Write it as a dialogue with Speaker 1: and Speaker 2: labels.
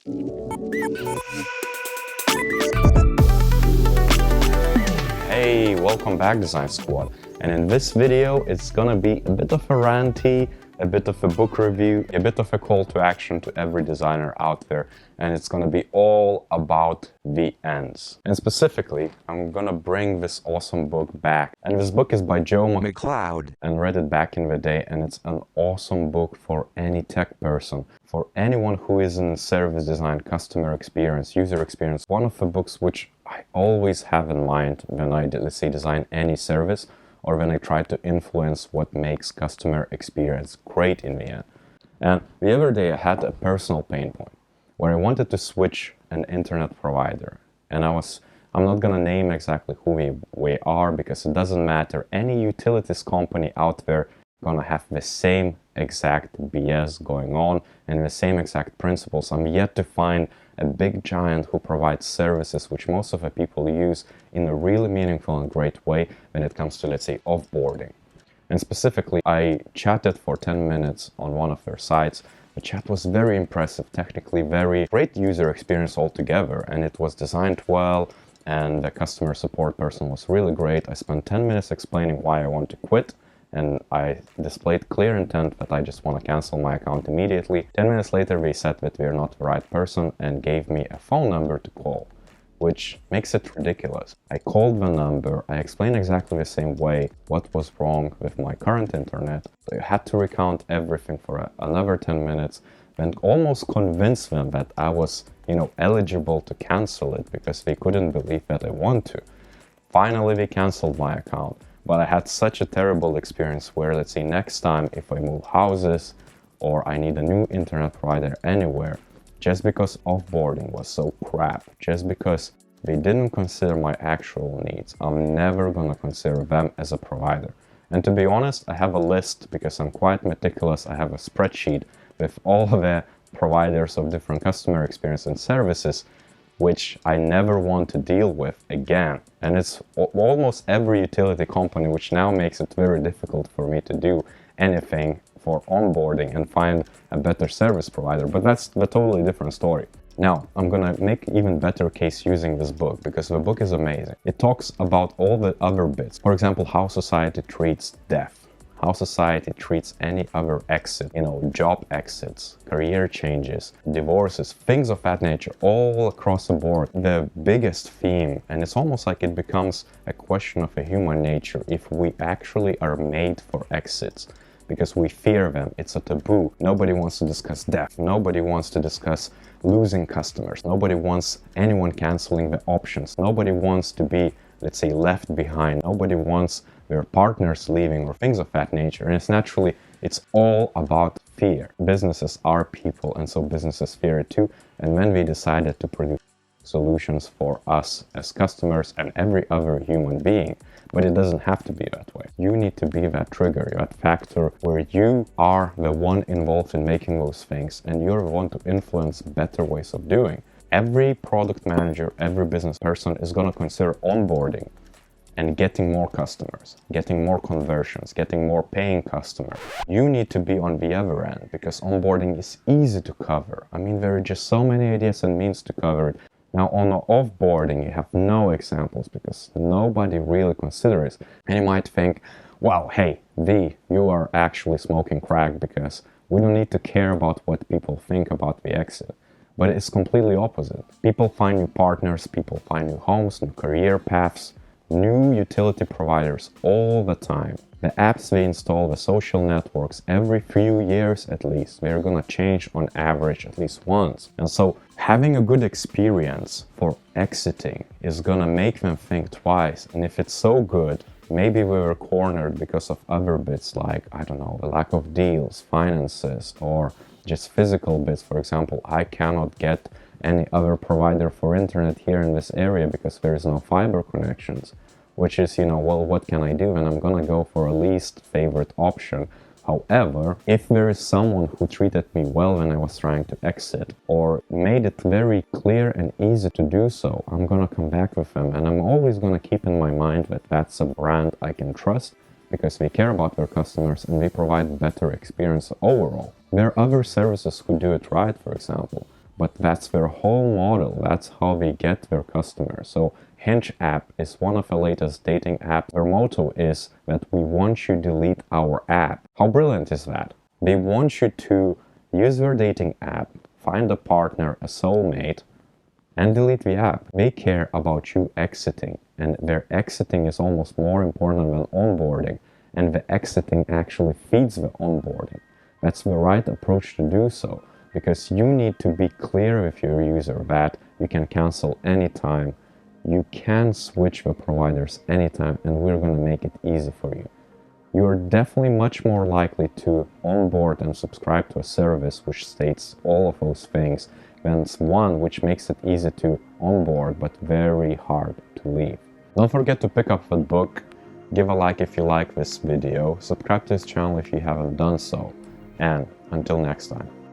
Speaker 1: Hey, welcome back Design Squad, and in this video it's gonna be a bit of a ranty, a bit of a book review, a bit of a call to action to every designer out there, and it's gonna be all about the ends. And specifically, I'm gonna bring this awesome book back, and this book is by Joe McLeod, and read it back in the day, and it's an awesome book for any tech person, for anyone who is in service design, customer experience, user experience. One of the books which I always have in mind when I, let's say, design any service, or when I try to influence what makes customer experience great in the end. And the other day I had a personal pain point where I wanted to switch an internet provider. And I'm not gonna name exactly who we are because it doesn't matter. Any utilities company out there gonna have the same exact BS going on and the same exact principles. I'm yet to find a big giant who provides services which most of the people use in a really meaningful and great way when it comes to, let's say, offboarding. And specifically, I chatted for 10 minutes on one of their sites. The chat was very impressive, technically very great user experience altogether, and it was designed well, and the customer support person was really great. I spent 10 minutes explaining why I want to quit, and I displayed clear intent that I just want to cancel my account immediately. 10 minutes later, they said that we're not the right person and gave me a phone number to call, which makes it ridiculous. I called the number, I explained exactly the same way what was wrong with my current internet. So I had to recount everything for another 10 minutes and almost convince them that I was, eligible to cancel it because they couldn't believe that I want to. Finally, they canceled my account. But I had such a terrible experience where, let's say, next time if I move houses or I need a new internet provider anywhere, just because offboarding was so crap, just because they didn't consider my actual needs, I'm never gonna consider them as a provider. And to be honest, I have a list because I'm quite meticulous. I have a spreadsheet with all the providers of different customer experience and services which I never want to deal with again. And it's almost every utility company, which now makes it very difficult for me to do anything for onboarding and find a better service provider. But that's a totally different story. Now, I'm gonna make even better case using this book because the book is amazing. It talks about all the other bits. For example, how society treats death, how society treats any other exit, job exits, career changes, divorces, things of that nature, all across the board. The biggest theme, and it's almost like it becomes a question of a human nature if we actually are made for exits because we fear them. It's a taboo. Nobody wants to discuss death. Nobody wants to discuss losing customers. Nobody wants anyone canceling the options. Nobody wants to be, let's say, left behind. Nobody wants their partners leaving or things of that nature. And it's all about fear. Businesses are people, and so businesses fear it too. And when we decided to produce solutions for us as customers and every other human being, but it doesn't have to be that way. You need to be that trigger, that factor where you are the one involved in making those things and you're the one to influence better ways of doing. Every product manager, every business person is going to consider onboarding and getting more customers, getting more conversions, getting more paying customers. You need to be on the other end because onboarding is easy to cover. There are just so many ideas and means to cover it. Now on offboarding, you have no examples because nobody really considers it. And you might think, well, hey, you are actually smoking crack because we don't need to care about what people think about the exit. But it's completely opposite. People find new partners, people find new homes, new career paths, new utility providers all the time. The apps they install, the social networks, every few years at least, they're gonna change on average at least once. And so having a good experience for exiting is gonna make them think twice. And if it's so good, maybe we were cornered because of other bits like, the lack of deals, finances, or just physical bits. For example, I cannot get any other provider for internet here in this area because there is no fiber connections, which is, what can I do? And I'm gonna go for a least favorite option. However, if there is someone who treated me well when I was trying to exit or made it very clear and easy to do so, I'm gonna come back with them. And I'm always gonna keep in my mind that that's a brand I can trust because they care about their customers and they provide better experience overall. There are other services who do it right, for example. but that's their whole model. That's how they get their customers. So Hinge app is one of the latest dating apps. Their motto is that we want you to delete our app. How brilliant is that? They want you to use their dating app, find a partner, a soulmate, and delete the app. They care about you exiting, and their exiting is almost more important than onboarding, and the exiting actually feeds the onboarding. That's the right approach to do so, because you need to be clear with your user that you can cancel anytime, you can switch the providers anytime, and we're going to make it easy for you. You're definitely much more likely to onboard and subscribe to a service which states all of those things than one which makes it easy to onboard but very hard to leave. Don't forget to pick up the book, give a like if you like this video, subscribe to this channel if you haven't done so, and until next time.